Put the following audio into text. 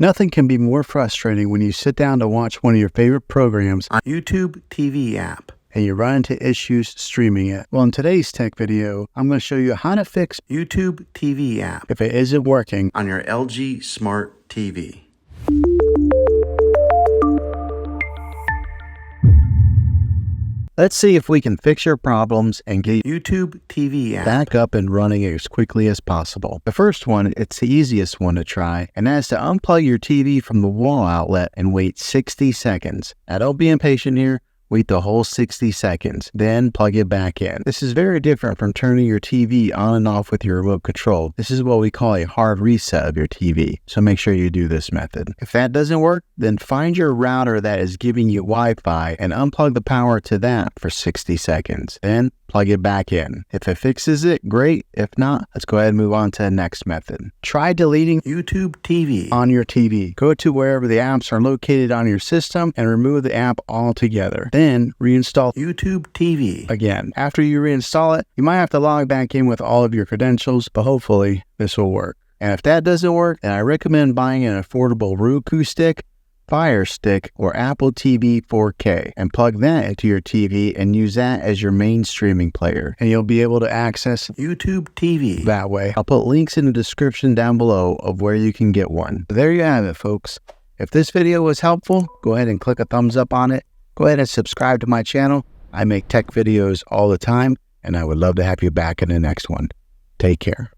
Nothing can be more frustrating when you sit down to watch one of your favorite programs on YouTube TV app and you run into issues streaming it. Well, in today's tech video, I'm going to show you how to fix YouTube TV app if it isn't working on your LG Smart TV. Let's see if we can fix your problems and get YouTube TV app back up and running as quickly as possible. The first one, it's the easiest one to try, and that's to unplug your TV from the wall outlet and wait 60 seconds. Now don't be impatient here. Wait the whole 60 seconds, then plug it back in. This is very different from turning your TV on and off with your remote control. This is what we call a hard reset of your TV, so make sure you do this method. If that doesn't work, then find your router that is giving you Wi-Fi and unplug the power to that for 60 seconds. Then plug it back in. If it fixes it, great. If not, let's go ahead and move on to the next method. Try deleting YouTube TV on your TV. Go to wherever the apps are located on your system and remove the app altogether. Then reinstall YouTube TV again. After you reinstall it, you might have to log back in with all of your credentials, but hopefully this will work. And if that doesn't work, then I recommend buying an affordable Roku stick, Fire Stick, or Apple TV 4K and plug that into your TV and use that as your main streaming player. And you'll be able to access YouTube TV that way. I'll put links in the description down below of where you can get one. But there you have it, folks. If this video was helpful, go ahead and click a thumbs up on it. Go ahead and subscribe to my channel. I make tech videos all the time, and I would love to have you back in the next one. Take care.